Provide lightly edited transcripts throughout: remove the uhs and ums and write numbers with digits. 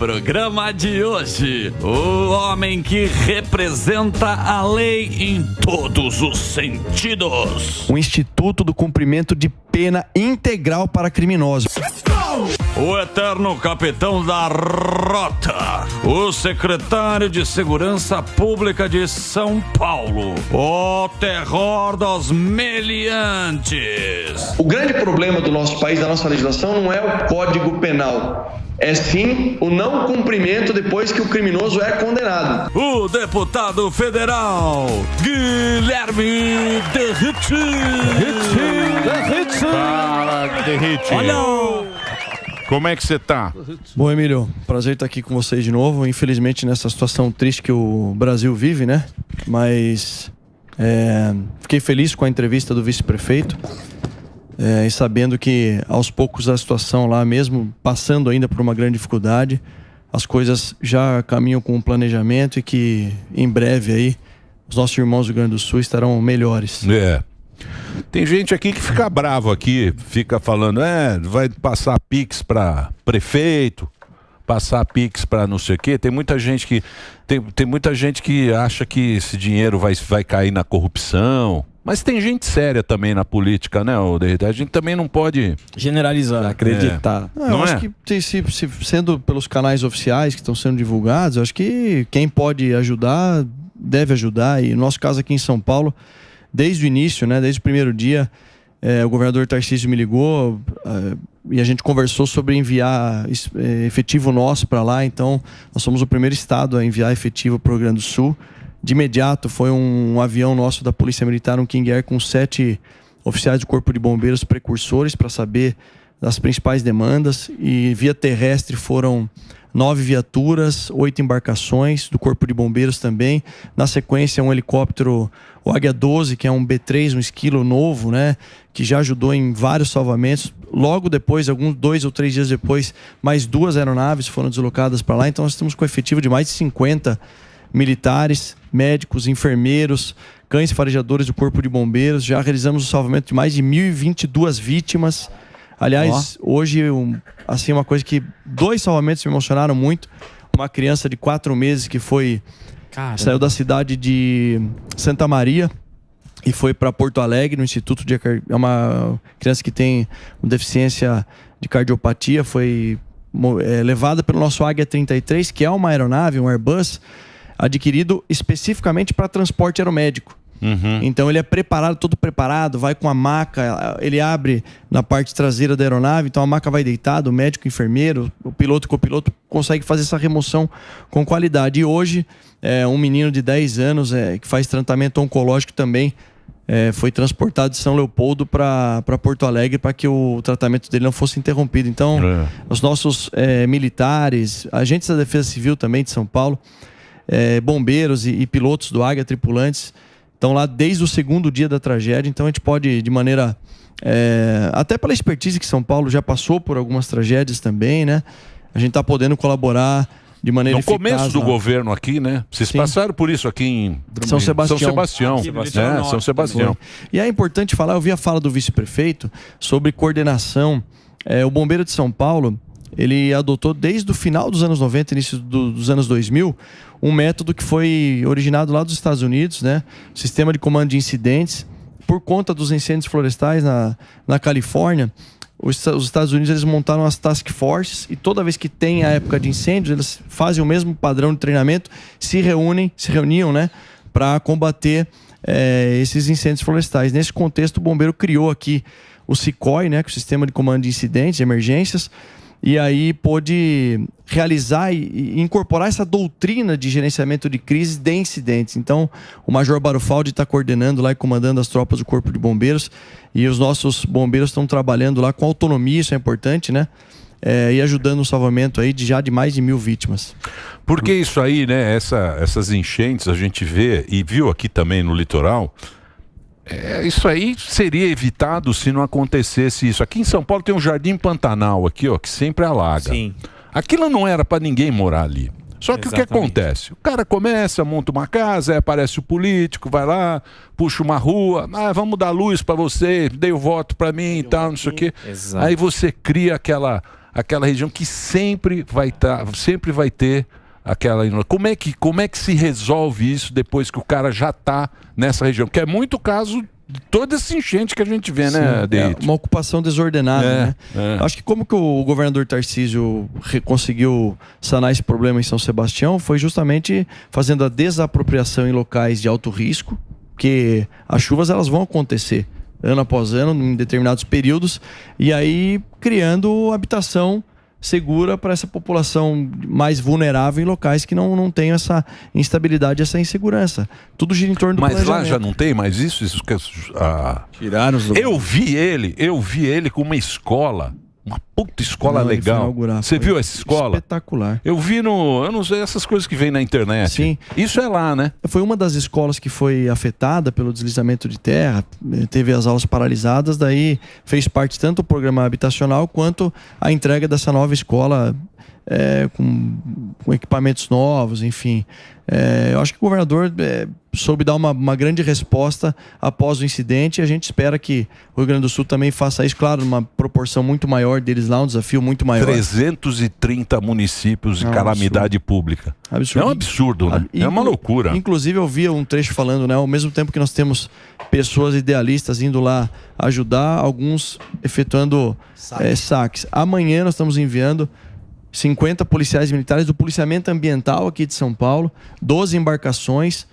programa de hoje, o homem que representa a lei em todos os sentidos. O Instituto do Cumprimento de Pena Integral para Criminosos. O eterno capitão da rota, o secretário de Segurança Pública de São Paulo, o terror dos meliantes. O grande problema do nosso país, da nossa legislação, não é o Código Penal. É sim o não cumprimento depois que o criminoso é condenado. O deputado federal, Guilherme Derriti. Fala, Derriti. Olha! Como é que você tá? Bom, Emílio, prazer estar aqui com vocês de novo. Infelizmente nessa situação triste que o Brasil vive, né? Mas fiquei feliz com a entrevista do vice-prefeito. E sabendo que aos poucos a situação lá, mesmo passando ainda por uma grande dificuldade, as coisas já caminham com um planejamento e que em breve aí os nossos irmãos do Rio Grande do Sul estarão melhores. Tem gente aqui que fica bravo aqui, fica falando, vai passar Pix para prefeito, passar Pix para não sei o quê. Tem muita gente que tem muita gente que acha que esse dinheiro vai cair na corrupção. Mas tem gente séria também na política, né? A gente também não pode generalizar, acreditar. Eu acho que sendo pelos canais oficiais que estão sendo divulgados, eu acho que quem pode ajudar, deve ajudar. E no nosso caso aqui em São Paulo, desde o início, né? Desde o primeiro dia, o governador Tarcísio me ligou e a gente conversou sobre enviar efetivo nosso para lá. Então, nós somos o primeiro estado a enviar efetivo para o Rio Grande do Sul. De imediato foi um avião nosso da Polícia Militar, um King Air, com 7 oficiais do Corpo de Bombeiros precursores para saber das principais demandas. E via terrestre foram 9 viaturas, 8 embarcações do Corpo de Bombeiros também. Na sequência, um helicóptero, o Águia 12, que é um B3, um esquilo novo, né? Que já ajudou em vários salvamentos. Logo depois, 2 ou 3 dias depois, mais 2 aeronaves foram deslocadas para lá. Então nós estamos com efetivo de mais de 50 militares, médicos, enfermeiros, cães farejadores do Corpo de Bombeiros. Já realizamos o salvamento de mais de 1.022 vítimas. Aliás, hoje, uma coisa que 2 salvamentos me emocionaram muito. Uma criança de 4 meses que saiu da cidade de Santa Maria e foi para Porto Alegre, no Instituto de... É uma criança que tem uma deficiência de cardiopatia, foi levada pelo nosso Águia 33, que é uma aeronave, um Airbus, adquirido especificamente para transporte aeromédico. Então ele é todo preparado, vai com a maca, ele abre na parte traseira da aeronave, então a maca vai deitada, o médico, o enfermeiro, o piloto e o copiloto consegue fazer essa remoção com qualidade. E hoje, um menino de 10 anos que faz tratamento oncológico também, foi transportado de São Leopoldo para Porto Alegre para que o tratamento dele não fosse interrompido. Então, os nossos militares, agentes da Defesa Civil também de São Paulo, bombeiros e pilotos do Águia, tripulantes, estão lá desde o segundo dia da tragédia. Então a gente pode, de maneira... até pela expertise que São Paulo já passou por algumas tragédias também, né? A gente está podendo colaborar de maneira eficaz. No começo do governo aqui, né? Vocês passaram por isso aqui em São Sebastião. São Sebastião. E é importante falar, eu vi a fala do vice-prefeito sobre coordenação. O Bombeiro de São Paulo, ele adotou desde o final dos anos 90, início dos anos 2000, um método que foi originado lá dos Estados Unidos, né? Sistema de comando de incidentes. Por conta dos incêndios florestais na Califórnia, os Estados Unidos eles montaram as task forces e toda vez que tem a época de incêndios, eles fazem o mesmo padrão de treinamento, se reuniam, né? Para combater esses incêndios florestais. Nesse contexto, o bombeiro criou aqui o SICOI, né? Que é o Sistema de Comando de Incidentes, de Emergências, e aí pôde realizar e incorporar essa doutrina de gerenciamento de crises de incidentes. Então, o Major Barufaldi está coordenando lá e comandando as tropas do Corpo de Bombeiros, e os nossos bombeiros estão trabalhando lá com autonomia, isso é importante, né? E ajudando no salvamento aí de mais de 1.000 vítimas. Porque isso aí, né? Essas enchentes a gente vê e viu aqui também no litoral. Isso aí seria evitado se não acontecesse isso. Aqui em São Paulo tem um Jardim Pantanal aqui, ó, que sempre alaga. Sim. Aquilo não era para ninguém morar ali. Só que o que acontece? O cara começa, monta uma casa, aí aparece o político, vai lá, puxa uma rua, vamos dar luz para você, dei o voto para mim e tal, não sei o quê. Aí você cria aquela região que sempre vai ter aquela... Como é que se resolve isso depois que o cara já está nessa região? Que é muito caso de toda essa enchente que a gente vê, né, Deite? Uma ocupação desordenada, né? Acho que como que o governador Tarcísio conseguiu sanar esse problema em São Sebastião foi justamente fazendo a desapropriação em locais de alto risco, que as chuvas elas vão acontecer ano após ano, em determinados períodos, e aí criando habitação segura para essa população mais vulnerável em locais que não tem essa instabilidade, essa insegurança. Tudo gira em torno do planejamento. Mas lá já não tem mais isso? Tiraram os... Eu vi ele com uma escola, uma puta escola legal. Você viu essa escola? Espetacular. Eu vi eu não sei, essas coisas que vem na internet. Sim. Isso é lá, né? Foi uma das escolas que foi afetada pelo deslizamento de terra, teve as aulas paralisadas, daí fez parte tanto do programa habitacional quanto a entrega dessa nova escola com equipamentos novos, enfim. Eu acho que o governador soube dar uma grande resposta após o incidente e a gente espera que o Rio Grande do Sul também faça isso, claro, numa proporção muito maior deles lá, um desafio muito maior. 330 municípios de calamidade pública. Absurdo. É um absurdo, né? É uma loucura. Inclusive eu via um trecho falando, né, ao mesmo tempo que nós temos pessoas idealistas indo lá ajudar, alguns efetuando saques. Amanhã nós estamos enviando 50 policiais militares do policiamento ambiental aqui de São Paulo, 12 embarcações,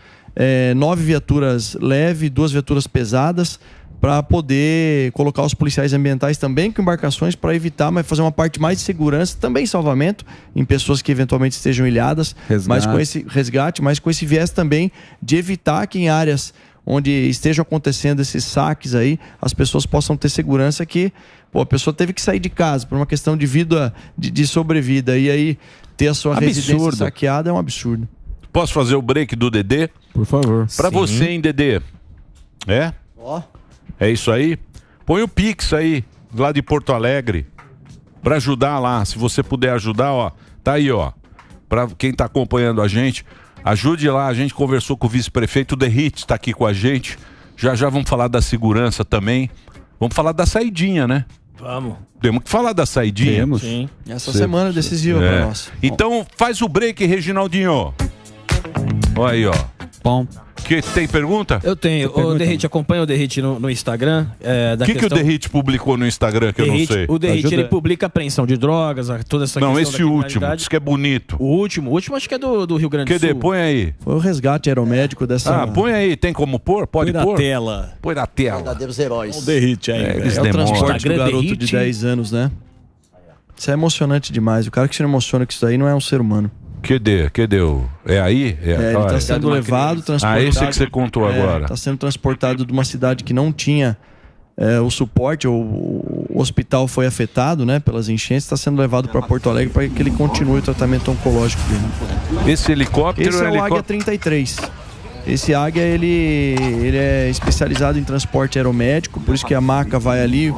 9 viaturas leves, 2 viaturas pesadas, para poder colocar os policiais ambientais também com embarcações para evitar, mas fazer uma parte mais de segurança, também salvamento em pessoas que eventualmente estejam ilhadas, mas com esse resgate, mas com esse viés também de evitar que em áreas onde estejam acontecendo esses saques aí, as pessoas possam ter segurança que a pessoa teve que sair de casa por uma questão de vida, de sobrevida, e aí ter a sua residência saqueada é um absurdo. Posso fazer o break do Dedê? Por favor. Pra você, hein, Dedê? É isso aí? Põe o Pix aí, lá de Porto Alegre, pra ajudar lá. Se você puder ajudar, ó, tá aí, ó. Pra quem tá acompanhando a gente, ajude lá. A gente conversou com o vice-prefeito, o Derrit tá aqui com a gente. Já vamos falar da segurança também. Vamos falar da saidinha, né? Vamos. Temos que falar da saidinha. Temos. Sim. Essa semana é decisiva para nós. Então faz o break, Reginaldinho. Olha aí, ó. Bom. Tem pergunta? Eu tenho. O Derrit, acompanha o Derrit no Instagram. O que o Derrit publicou no Instagram que eu não sei? O Derrit, ele publica apreensão de drogas, toda essa questão. Não, esse último, diz que é bonito. O último acho que é do Rio Grande do Sul. Põe aí. Foi o resgate aeromédico dessa... Põe aí, tem como pôr? Pode pôr? Põe na tela. Põe na tela. Verdadeiros heróis. O Derrit aí. É o transporte do garoto de 10 anos, né? Isso é emocionante demais. O cara que se emociona com isso aí não é um ser humano. Cadê o... É aí? Ele está sendo levado, transportado... esse que você contou agora. Está sendo transportado de uma cidade que não tinha o suporte, o hospital foi afetado, né, pelas enchentes, está sendo levado para Porto Alegre para que ele continue o tratamento oncológico dele. Esse helicóptero... Esse é o Águia 33. Esse Águia, ele é especializado em transporte aeromédico, por isso que a maca vai ali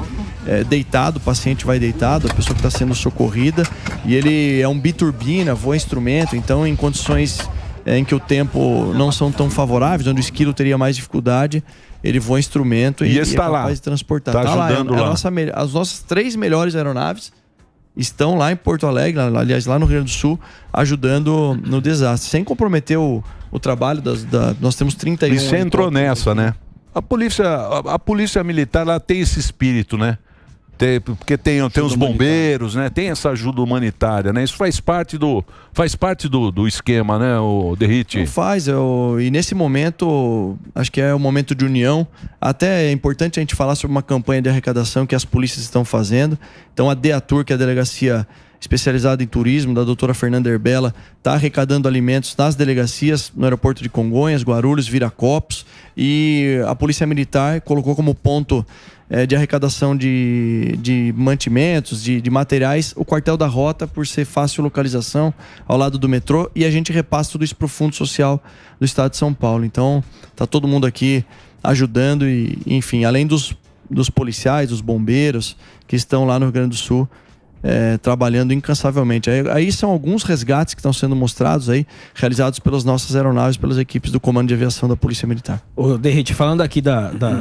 deitado, o paciente vai deitado, a pessoa que está sendo socorrida, e ele é um biturbina, voa instrumento, então em condições em que o tempo não são tão favoráveis, onde o esquilo teria mais dificuldade, ele voa instrumento e é capaz de transportar. Tá ajudando lá. As nossas 3 melhores aeronaves estão lá em Porto Alegre, aliás, lá no Rio Grande do Sul, ajudando no desastre, sem comprometer o trabalho nós temos 31... E você entrou nessa, né? A polícia militar, ela tem esse espírito, né? Porque tem os bombeiros, né? Tem essa ajuda humanitária, né? Isso faz parte do esquema, né, o Derrit? E nesse momento, acho que é um momento de união. Até é importante a gente falar sobre uma campanha de arrecadação que as polícias estão fazendo. Então a DEATUR, que é a Delegacia Especializada em Turismo, da doutora Fernanda Herbella, está arrecadando alimentos nas delegacias, no aeroporto de Congonhas, Guarulhos, Viracopos, e a Polícia Militar colocou como ponto de arrecadação de mantimentos, de materiais, o quartel da Rota, por ser fácil localização ao lado do metrô, e a gente repassa tudo isso para o Fundo Social do Estado de São Paulo. Então, tá todo mundo aqui ajudando e, enfim, além dos policiais, dos bombeiros que estão lá no Rio Grande do Sul, trabalhando incansavelmente. Aí são alguns resgates que estão sendo mostrados aí, realizados pelas nossas aeronaves, pelas equipes do Comando de Aviação da Polícia Militar. Ô, Derrite, falando aqui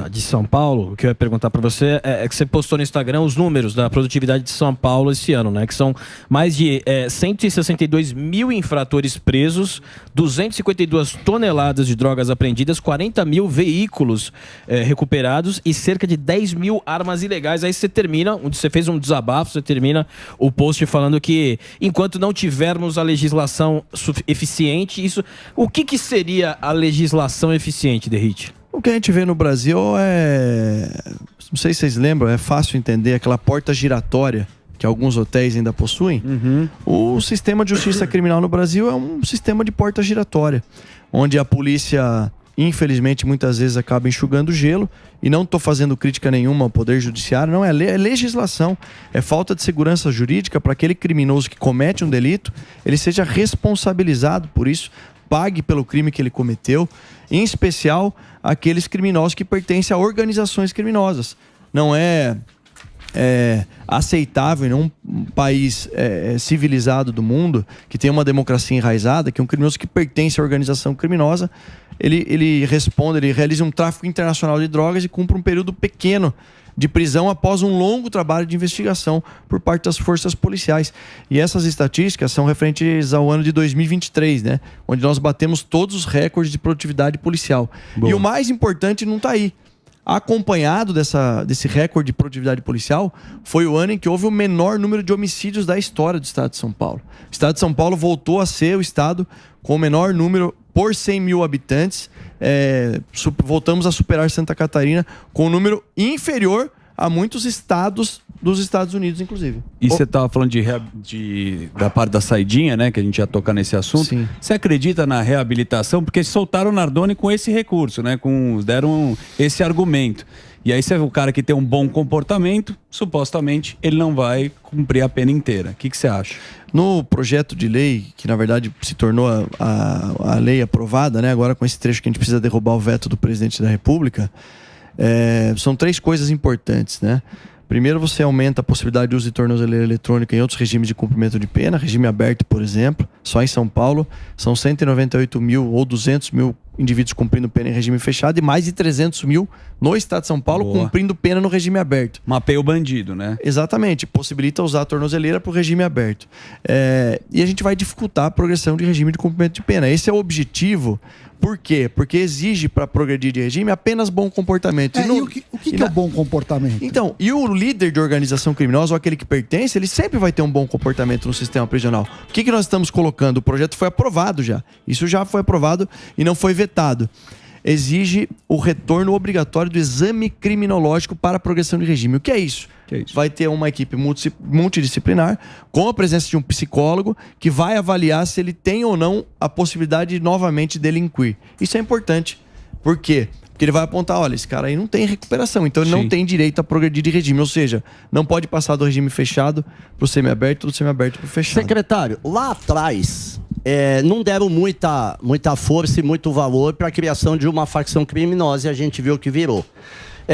de São Paulo, o que eu ia perguntar para você é que você postou no Instagram os números da produtividade de São Paulo esse ano, né? Que são mais de 162 mil infratores presos, 252 toneladas de drogas apreendidas, 40 mil veículos recuperados e cerca de 10 mil armas ilegais. Aí você termina, onde você fez um desabafo, você termina o post falando que enquanto não tivermos a legislação eficiente, o que seria a legislação eficiente, Derrite? O que a gente vê no Brasil não sei se vocês lembram, é fácil entender, aquela porta giratória que alguns hotéis ainda possuem. O sistema de justiça criminal no Brasil é um sistema de porta giratória, onde a polícia, infelizmente, muitas vezes acaba enxugando gelo, e não estou fazendo crítica nenhuma ao Poder Judiciário, não, é legislação, é falta de segurança jurídica para aquele criminoso que comete um delito, ele seja responsabilizado por isso, pague pelo crime que ele cometeu, em especial aqueles criminosos que pertencem a organizações criminosas. Não é aceitável em um país civilizado do mundo, que tem uma democracia enraizada, que um criminoso que pertence à organização criminosa, ele realiza um tráfico internacional de drogas e cumpre um período pequeno de prisão após um longo trabalho de investigação por parte das forças policiais. E essas estatísticas são referentes ao ano de 2023, né? Onde nós batemos todos os recordes de produtividade policial. Boa. E o mais importante não está aí. Acompanhado desse recorde de produtividade policial, foi o ano em que houve o menor número de homicídios da história do estado de São Paulo. O estado de São Paulo voltou a ser o estado com o menor número por 100 mil habitantes. Voltamos a superar Santa Catarina com um número inferior a muitos estados dos Estados Unidos, inclusive. E você estava falando da parte da saidinha, né? Que a gente ia tocar nesse assunto. Sim. Você acredita na reabilitação? Porque soltaram o Nardoni com esse recurso, né? Deram esse argumento. E aí você vê o cara que tem um bom comportamento, supostamente ele não vai cumprir a pena inteira. O que você acha? No projeto de lei, que na verdade se tornou a lei aprovada, né? Agora com esse trecho que a gente precisa derrubar o veto do presidente da República, são 3 coisas importantes, né? Primeiro, você aumenta a possibilidade de uso de tornozeleira eletrônica em outros regimes de cumprimento de pena, regime aberto, por exemplo. Só em São Paulo são 198 mil ou 200 mil indivíduos cumprindo pena em regime fechado e mais de 300 mil no estado de São Paulo cumprindo pena no regime aberto. Mapeia o bandido, né? Exatamente, possibilita usar a tornozeleira para o regime aberto. E a gente vai dificultar a progressão de regime de cumprimento de pena. Esse é o objetivo. Por quê? Porque exige para progredir de regime apenas bom comportamento. O que é bom comportamento? Então, e o líder de organização criminosa, ou aquele que pertence, ele sempre vai ter um bom comportamento no sistema prisional. O que nós estamos colocando? O projeto foi aprovado já. Isso já foi aprovado e não foi vetado. Exige o retorno obrigatório do exame criminológico para a progressão de regime. O que é isso? Vai ter uma equipe multidisciplinar com a presença de um psicólogo que vai avaliar se ele tem ou não a possibilidade de novamente delinquir. Isso é importante. Por quê? Porque ele vai apontar, olha, esse cara aí não tem recuperação, então ele não tem direito a progredir de regime. Ou seja, não pode passar do regime fechado para o semiaberto, do semiaberto para o fechado. Secretário, lá atrás não deram muita força e muito valor para a criação de uma facção criminosa e a gente viu o que virou.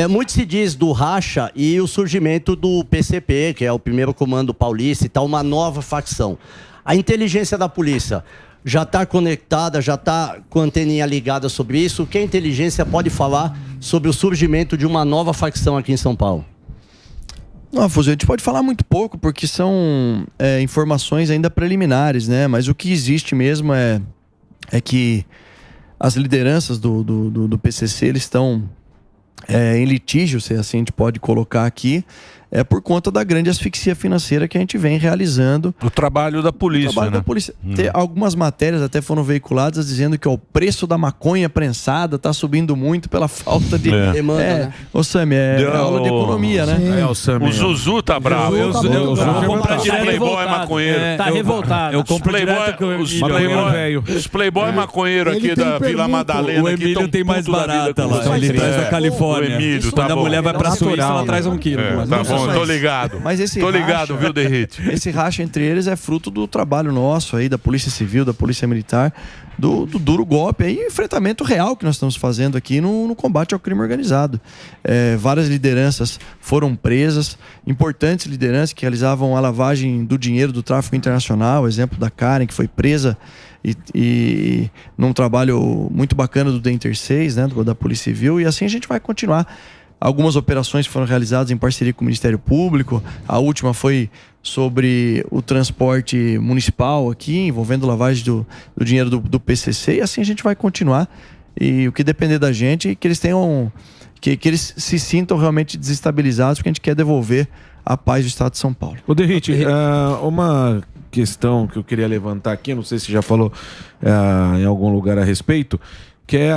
Muito se diz do racha e o surgimento do PCP, que é o primeiro comando paulista e tal, uma nova facção. A inteligência da polícia já está conectada, já está com a anteninha ligada sobre isso? O que a inteligência pode falar sobre o surgimento de uma nova facção aqui em São Paulo? Não, Fuzil, a gente pode falar muito pouco, porque são informações ainda preliminares, né? Mas o que existe mesmo é que as lideranças do PCC, eles estão em litígio, se assim a gente pode colocar aqui, por conta da grande asfixia financeira que a gente vem realizando. O trabalho da polícia, da polícia. Algumas matérias até foram veiculadas dizendo que o preço da maconha prensada está subindo muito pela falta de demanda. Né? Ô Sami, aula de economia, né? O Zuzu tá bravo. Eu compro direto. Playboy é maconheiro. Tá revoltado. Eu compro direto com os Playboy maconheiro aqui da Vila Madalena. O Emílio tem mais barata lá. Ele traz da Califórnia. Quando a mulher vai pra Suíça, ela traz 1 quilo. Tá bom. tô ligado. Mas esse tô ligado, viu, Derrite? Esse racha entre eles é fruto do trabalho nosso aí, da Polícia Civil, da Polícia Militar, do duro golpe aí, enfrentamento real que nós estamos fazendo aqui no combate ao crime organizado. Várias lideranças foram presas, importantes lideranças que realizavam a lavagem do dinheiro do tráfico internacional, exemplo da Karen, que foi presa e num trabalho muito bacana do DENTER 6, né, da Polícia Civil, e assim a gente vai continuar. Algumas operações foram realizadas em parceria com o Ministério Público, a última foi sobre o transporte municipal aqui, envolvendo lavagem do dinheiro do PCC, e assim a gente vai continuar. E o que depender da gente é que eles tenham, que eles se sintam realmente desestabilizados, porque a gente quer devolver a paz do Estado de São Paulo. Ô Derrite, uma questão que eu queria levantar aqui, não sei se já falou em algum lugar a respeito, que é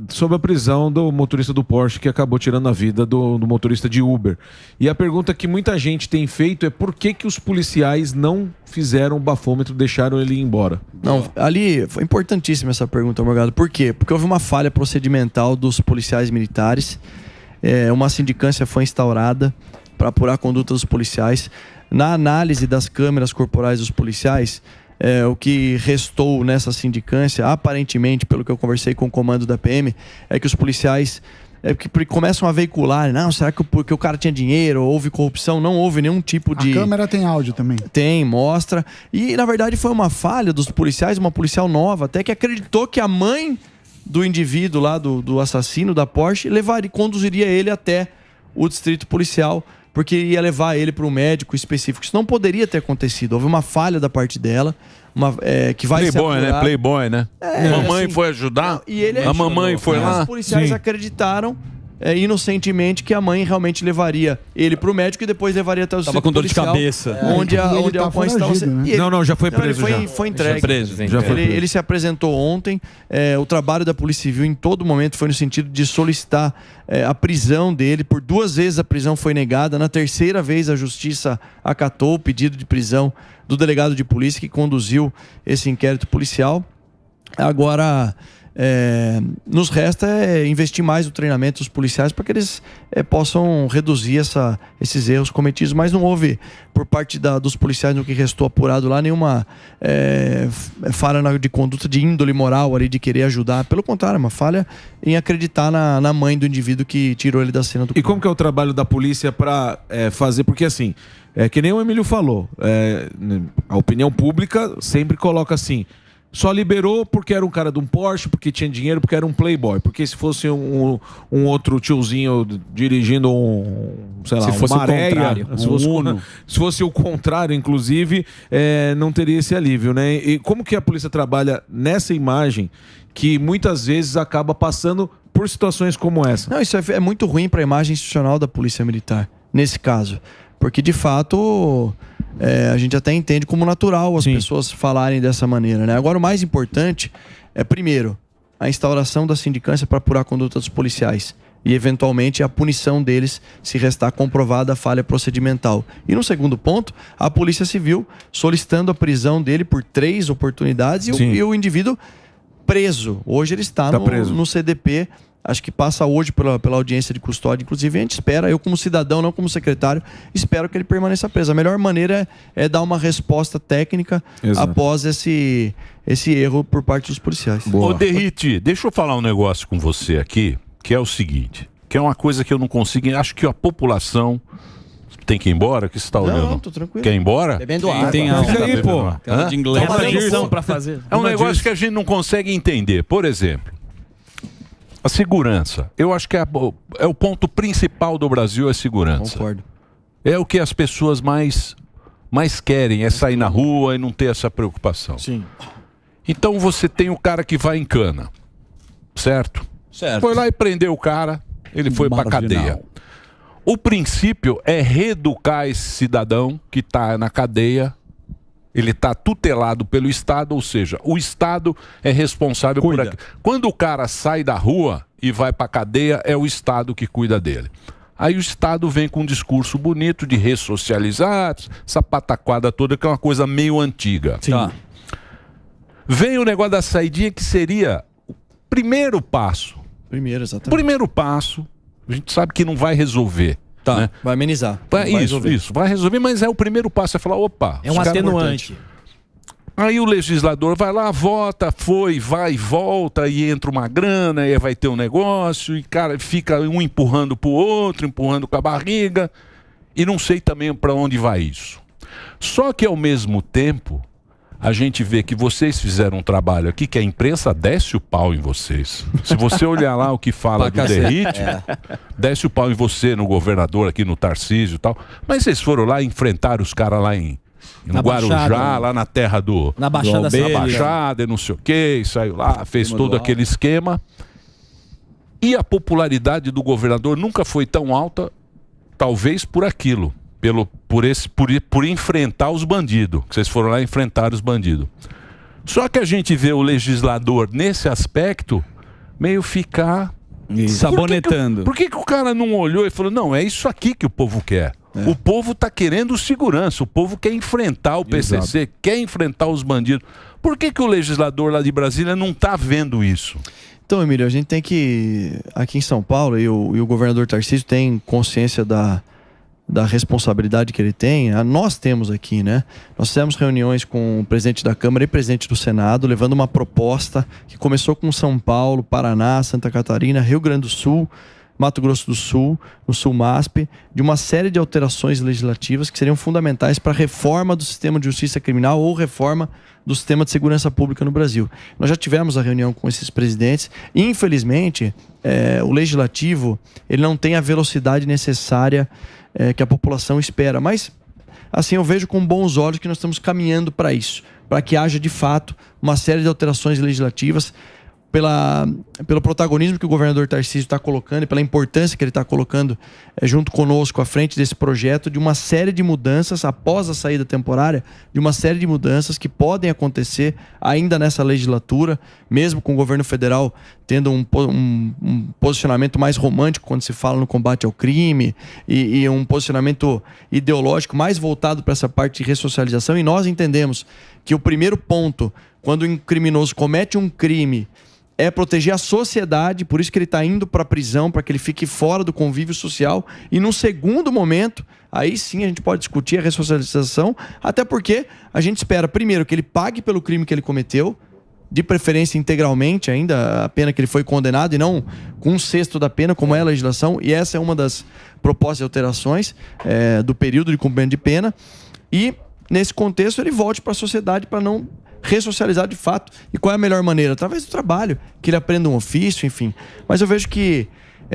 sobre a prisão do motorista do Porsche que acabou tirando a vida do motorista de Uber. E a pergunta que muita gente tem feito é por que os policiais não fizeram o bafômetro, deixaram ele ir embora? Não, ali foi importantíssima essa pergunta, Morgado. Por quê? Porque houve uma falha procedimental dos policiais militares, uma sindicância foi instaurada para apurar a conduta dos policiais. Na análise das câmeras corporais dos policiais, o que restou nessa sindicância, aparentemente, pelo que eu conversei com o comando da PM, é que os policiais que começam a veicular, não, será que porque o cara tinha dinheiro, houve corrupção? Não houve nenhum tipo de... A câmera tem áudio também. Tem, mostra. E, na verdade, foi uma falha dos policiais, uma policial nova, até que acreditou que a mãe do indivíduo lá, do assassino da Porsche, conduziria ele até o distrito policial, porque ia levar ele para um médico específico. Isso não poderia ter acontecido. Houve uma falha da parte dela, que vai ser Playboy, né? Playboy, né? Mamãe assim, foi ajudar? E ele a mamãe foi lá? Os policiais acreditaram inocentemente que a mãe realmente levaria ele pro médico e depois levaria até o Tava com dor de cabeça. Onde a Alcon estava... Não, já foi preso. Ele foi entregue. Ele se apresentou ontem. O trabalho da Polícia Civil em todo momento foi no sentido de solicitar a prisão dele. Por 2 vezes a prisão foi negada. Na 3ª vez a Justiça acatou o pedido de prisão do delegado de polícia que conduziu esse inquérito policial. Agora... nos resta investir mais no treinamento dos policiais para que eles possam reduzir esses erros cometidos, mas não houve por parte dos policiais, no que restou apurado lá, nenhuma falha de conduta de índole moral ali, de querer ajudar. Pelo contrário, uma falha em acreditar na mãe do indivíduo que tirou ele da cena do crime. E como que é o trabalho da polícia para fazer? Porque assim, que nem o Emílio falou, a opinião pública sempre coloca assim: só liberou porque era um cara de um Porsche, porque tinha dinheiro, porque era um playboy. Porque se fosse um outro tiozinho dirigindo uma areia, se fosse o contrário, inclusive, não teria esse alívio, né? E como que a polícia trabalha nessa imagem que muitas vezes acaba passando por situações como essa? Não, isso é muito ruim para a imagem institucional da Polícia Militar, nesse caso. Porque, de fato... a gente até entende como natural as pessoas falarem dessa maneira, né? Agora, o mais importante é, primeiro, a instauração da sindicância para apurar a conduta dos policiais e, eventualmente, a punição deles se restar comprovada a falha procedimental. E, no segundo ponto, a Polícia Civil solicitando a prisão dele por 3 oportunidades e o indivíduo preso. Hoje ele está no CDP. Acho que passa hoje pela audiência de custódia. Inclusive, a gente espera, eu como cidadão, não como secretário, espero que ele permaneça preso. A melhor maneira é dar uma resposta técnica após esse erro por parte dos policiais. Ô Derrite, deixa eu falar um negócio com você aqui, que é o seguinte, que é uma coisa que eu não consigo, acho que a população tem que ir embora, que você está olhando? Não, tô tranquilo. Quer ir embora? Bebendo água. Tem aí, pô. De inglês. Para fazer. É um negócio que a gente não consegue entender. Por exemplo, a segurança. Eu acho que é o ponto principal do Brasil, é a segurança. Concordo. É o que as pessoas mais querem, é sair na rua e não ter essa preocupação. Sim. Então você tem o cara que vai em cana, certo? Foi lá e prendeu o cara, ele foi para cadeia. O princípio é reeducar esse cidadão que está na cadeia. Ele está tutelado pelo Estado, ou seja, o Estado é responsável por aquilo. Quando o cara sai da rua e vai para a cadeia, é o Estado que cuida dele. Aí o Estado vem com um discurso bonito de ressocializar, essa pataquada toda, que é uma coisa meio antiga. Sim. Tá. Vem o negócio da saidinha, que seria o primeiro passo. Exatamente. Primeiro passo, a gente sabe que não vai resolver. Tá, né? vai amenizar. Isso, vai resolver, mas é o primeiro passo, é falar, opa... É um atenuante. Aí o legislador vai lá, vota, vai e volta, e entra uma grana, e vai ter um negócio, e cara, fica um empurrando pro outro, empurrando com a barriga, e não sei também para onde vai isso. Só que ao mesmo tempo, a gente vê que vocês fizeram um trabalho aqui que a imprensa desce o pau em vocês. Se você olhar lá o que fala do Derrite, desce o pau em você, no governador aqui, no Tarcísio e tal, mas vocês foram lá e enfrentaram os caras lá em Guarujá, Baixada, lá na terra do... Na Baixada, e não sei o que, saiu lá, fez todo aquele esquema. E a popularidade do governador nunca foi tão alta, talvez por aquilo, por enfrentar os bandidos, que vocês foram lá enfrentar os bandidos. Só que a gente vê o legislador, nesse aspecto, meio ficar... sabonetando. Por que o cara não olhou e falou, não, é isso aqui que o povo quer? O povo está querendo segurança, o povo quer enfrentar o PCC, quer enfrentar os bandidos. Por que o legislador lá de Brasília não está vendo isso? Então, Emílio, a gente tem que... Aqui em São Paulo, e o governador Tarcísio tem consciência da responsabilidade que ele tem. Nós temos aqui, né? Nós fizemos reuniões com o presidente da Câmara e presidente do Senado, levando uma proposta que começou com São Paulo, Paraná, Santa Catarina, Rio Grande do Sul, Mato Grosso do Sul, no Sul-MASP, de uma série de alterações legislativas que seriam fundamentais para a reforma do sistema de justiça criminal ou reforma do sistema de segurança pública no Brasil. Nós já tivemos a reunião com esses presidentes e, infelizmente, o legislativo ele não tem a velocidade necessária que a população espera. Mas, assim, eu vejo com bons olhos que nós estamos caminhando para isso, para que haja, de fato, uma série de alterações legislativas pelo protagonismo que o governador Tarcísio está colocando e pela importância que ele está colocando junto conosco à frente desse projeto, de uma série de mudanças após a saída temporária, de uma série de mudanças que podem acontecer ainda nessa legislatura, mesmo com o governo federal tendo um posicionamento mais romântico quando se fala no combate ao crime e um posicionamento ideológico mais voltado para essa parte de ressocialização. E nós entendemos que o primeiro ponto, quando um criminoso comete um crime, é proteger a sociedade, por isso que ele está indo para a prisão, para que ele fique fora do convívio social. E num segundo momento, aí sim a gente pode discutir a ressocialização, até porque a gente espera, primeiro, que ele pague pelo crime que ele cometeu, de preferência integralmente ainda, a pena que ele foi condenado, e não com 1/6 da pena, como é a legislação. E essa é uma das propostas de alterações do período de cumprimento de pena. E, nesse contexto, ele volte para a sociedade para não ressocializar de fato. E qual é a melhor maneira? Através do trabalho, que ele aprenda um ofício, enfim. Mas eu vejo que,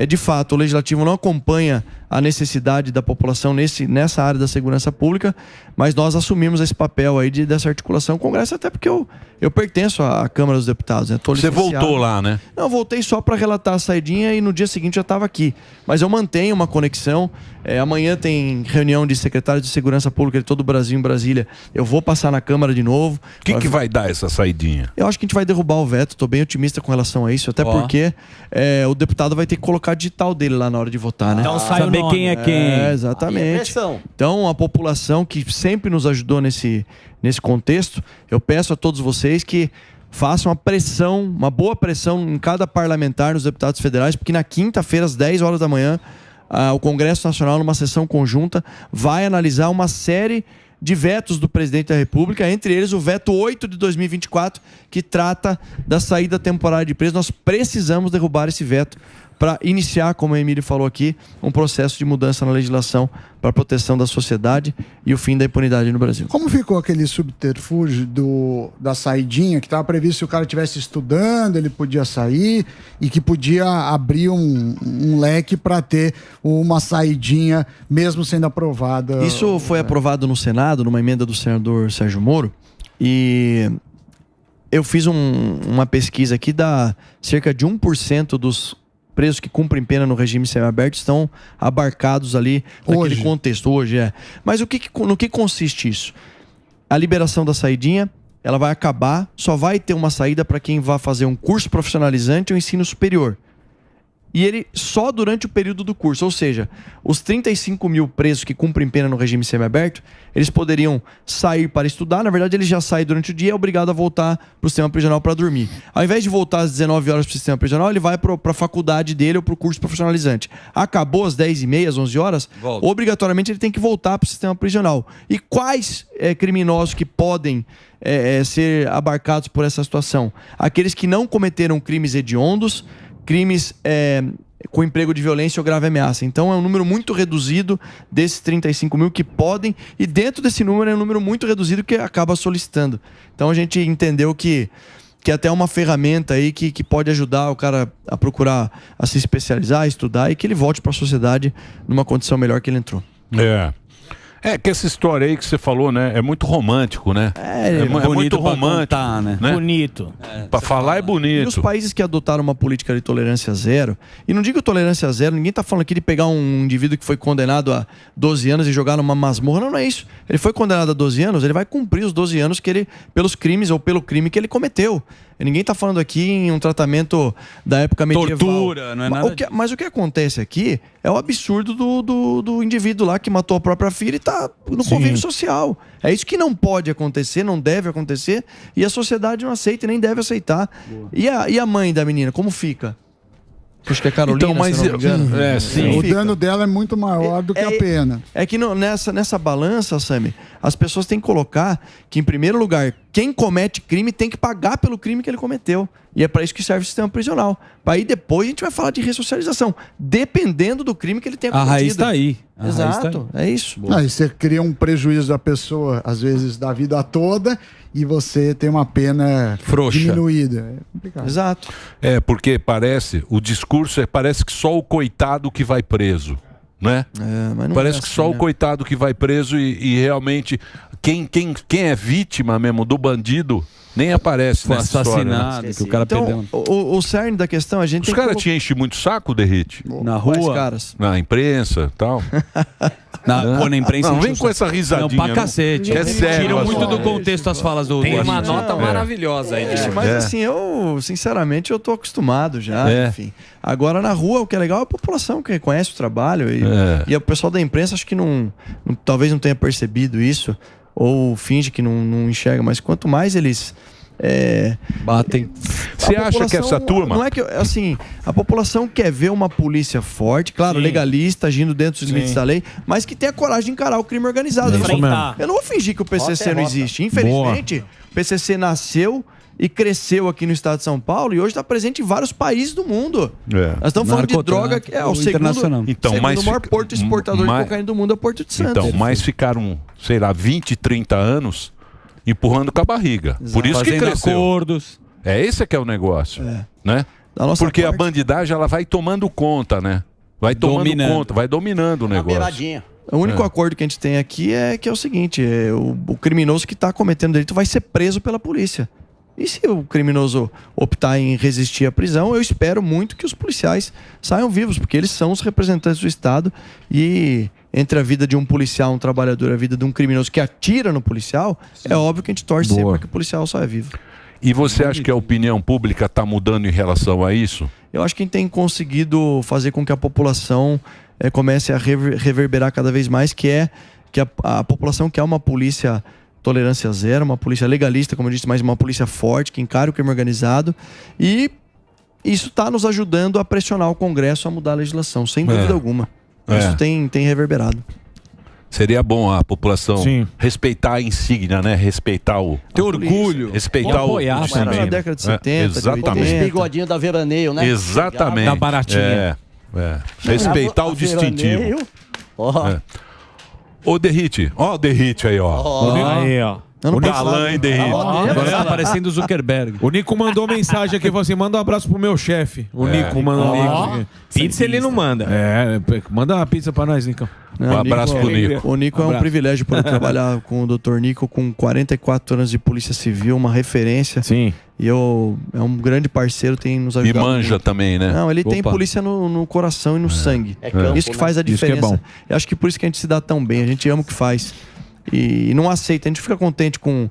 de fato, o legislativo não acompanha a necessidade da população nessa área da segurança pública, mas nós assumimos esse papel aí dessa articulação com o Congresso, até porque eu pertenço à Câmara dos Deputados, né? Você voltou lá, né? Não, eu voltei só para relatar a saidinha e no dia seguinte já estava aqui. Mas eu mantenho uma conexão. Amanhã tem reunião de secretários de segurança pública de todo o Brasil em Brasília. Eu vou passar na Câmara de novo. O que vai dar essa saidinha? Eu acho que a gente vai derrubar o veto. Estou bem otimista com relação a isso, até porque o deputado vai ter que colocar digital dele lá na hora de votar, né? Então sai saber quem é quem. Exatamente. Então a população que sempre nos ajudou nesse contexto, eu peço a todos vocês que façam uma boa pressão em cada parlamentar, nos deputados federais, porque na quinta-feira, às 10 horas da manhã, o Congresso Nacional, numa sessão conjunta, vai analisar uma série de vetos do presidente da República, entre eles o veto 8 de 2024, que trata da saída temporária de presos. Nós precisamos derrubar esse veto para iniciar, como a Emílio falou aqui, um processo de mudança na legislação para a proteção da sociedade e o fim da impunidade no Brasil. Como ficou aquele subterfúgio da saidinha, que estava previsto que se o cara estivesse estudando, ele podia sair e que podia abrir um leque para ter uma saidinha, mesmo sendo aprovada? Isso foi aprovado no Senado, numa emenda do senador Sérgio Moro, e eu fiz uma pesquisa aqui, dá cerca de 1% dos presos que cumprem pena no regime semiaberto estão abarcados ali naquele contexto. Hoje Mas no que consiste isso? A liberação da saidinha, ela vai acabar, só vai ter uma saída para quem vai fazer um curso profissionalizante ou ensino superior. e ele só durante o período do curso. Ou seja, os 35 mil presos que cumprem pena no regime semiaberto, eles poderiam sair para estudar. Na verdade, ele já sai durante o dia e é obrigado a voltar para o sistema prisional para dormir. Ao invés de voltar às 19 horas para o sistema prisional, ele vai para a faculdade dele ou para o curso profissionalizante. Acabou às 10h30, às 11 horas, obrigatoriamente ele tem que voltar para o sistema prisional. E quais criminosos que podem ser abarcados por essa situação? Aqueles que não cometeram crimes hediondos, crimes com emprego de violência ou grave ameaça. Então é um número muito reduzido desses 35 mil que podem, e dentro desse número é um número muito reduzido que acaba solicitando. Então a gente entendeu que até é uma ferramenta aí que pode ajudar o cara a procurar a se especializar, a estudar, e que ele volte para a sociedade numa condição melhor que ele entrou. É que essa história aí que você falou, né? É muito romântico, né? É muito romântico, contar, né? Bonito. Pra falar é bonito. E os países que adotaram uma política de tolerância zero, e não digo tolerância zero, ninguém tá falando aqui de pegar um indivíduo que foi condenado a 12 anos e jogar numa masmorra, não é isso. Ele foi condenado a 12 anos, ele vai cumprir os 12 anos que ele, pelos crimes ou pelo crime que ele cometeu. E ninguém tá falando aqui em um tratamento da época medieval. Tortura, não é nada Mas o que acontece aqui é o absurdo do indivíduo lá que matou a própria filha e tá no convívio social. É isso que não pode acontecer, não deve acontecer, e a sociedade não aceita e nem deve aceitar. E a mãe da menina, como fica? Acho que é Carolina, então, mas se não me engano. O dano dela é muito maior do que a pena. É que nessa balança, Sami, as pessoas têm que colocar que, em primeiro lugar, quem comete crime tem que pagar pelo crime que ele cometeu. E é para isso que serve o sistema prisional. Aí depois a gente vai falar de ressocialização, dependendo do crime que ele tenha cometido. A raiz está aí. Exato, é isso. Aí você cria um prejuízo da pessoa, às vezes, da vida toda, e você tem uma pena frouxa, diminuída. É complicado. Exato. Porque o discurso parece que só o coitado que vai preso, né? Mas não parece é que assim, só né? o coitado que vai preso e realmente quem é vítima mesmo do bandido nem aparece nessa assassinado, história, né? que o cara perdeu. O cerne da questão, a gente Os caras te enchem muito saco, Derrite? Na Quais rua, caras? Na imprensa e tal. na imprensa. Não, vem com essa risadinha. Não, pra cacete. É sério, Tiram mas- muito do contexto as falas do Tem uma artista. nota maravilhosa aí. Mas assim, eu, sinceramente, eu tô acostumado já, É. enfim. Agora, na rua, o que é legal é a população que reconhece o trabalho. E o pessoal da imprensa, acho que talvez não tenha percebido isso, ou finge que não enxerga, mas quanto mais eles... batem. Você acha que essa turma... Não é que, assim, a população quer ver uma polícia forte, claro, legalista, agindo dentro dos limites da lei, mas que tenha coragem de encarar o crime organizado. Eu não vou fingir que o PCC não existe. Infelizmente, o PCC nasceu e cresceu aqui no estado de São Paulo e hoje está presente em vários países do mundo. Nós estamos falando de droga que é o segundo maior porto exportador de cocaína do mundo, é o Porto de Santos. Então, mas ficaram, sei lá, 20, 30 anos empurrando com a barriga. Exato. Por isso que Fazendo cresceu. acordos. Esse que é o negócio, né? Porque a bandidagem, ela vai tomando conta, né? Vai tomando conta, vai dominando o negócio. O único acordo que a gente tem aqui é que é o seguinte, o criminoso que está cometendo delito vai ser preso pela polícia. E se o criminoso optar em resistir à prisão, eu espero muito que os policiais saiam vivos, porque eles são os representantes do Estado, e entre a vida de um policial, um trabalhador, a vida de um criminoso que atira no policial, é óbvio que a gente torce sempre para que o policial saia vivo. E você acha que a opinião pública está mudando em relação a isso? Eu acho que a gente tem conseguido fazer com que a população comece a reverberar cada vez mais, que a população quer uma polícia tolerância zero, uma polícia legalista, como eu disse, mas uma polícia forte, que encare o crime organizado, e isso está nos ajudando a pressionar o Congresso a mudar a legislação, sem dúvida alguma. Isso tem reverberado. Seria bom a população respeitar a insígnia, né? Respeitar o... Ter orgulho. Respeitar o... Na década de 70, exatamente. de 80. Bigodinho da Veraneio, né? Exatamente. Da baratinha. Respeitar o distintivo. Ô, Derrite. Ó o Derrite aí, ó. Aí, ó. O galã, hein, Derrite. Agora tá parecendo o Zuckerberg. O Nico mandou mensagem aqui, falou assim, manda um abraço pro meu chefe. O Nico mandou Pizza ele não manda. Manda uma pizza pra nós, Nico. Um abraço pro Nico. O Nico é um privilégio poder trabalhar com o Dr. Nico, com 44 anos de Polícia Civil, uma referência. Sim. E é um grande parceiro, tem nos E ajudado. manja muito. também, né? Não, ele tem polícia no coração e no sangue. Campo, Isso que faz a Isso que é diferença. bom. Eu acho que por isso que a gente se dá tão bem, a gente ama o que faz. E não aceita, a gente fica contente com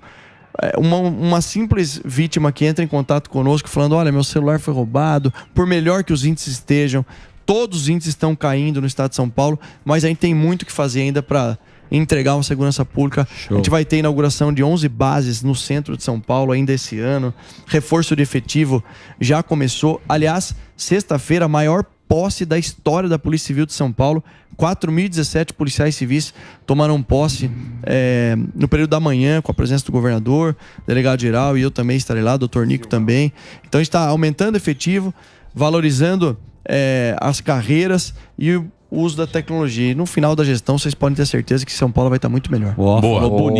uma simples vítima que entra em contato conosco falando, olha, meu celular foi roubado, por melhor que os índices estejam, todos os índices estão caindo no estado de São Paulo, mas a gente tem muito o que fazer ainda para entregar uma segurança pública. Show. A gente vai ter inauguração de 11 bases no centro de São Paulo ainda esse ano. Reforço de efetivo já começou. Aliás, sexta-feira, a maior posse da história da Polícia Civil de São Paulo. 4.017 policiais civis tomaram posse no período da manhã, com a presença do governador, delegado-geral, e eu também estarei lá, doutor Nico também. Então a gente está aumentando o efetivo, valorizando as carreiras e o uso da tecnologia. E no final da gestão, vocês podem ter certeza que São Paulo vai estar muito melhor. Boa. Bonito.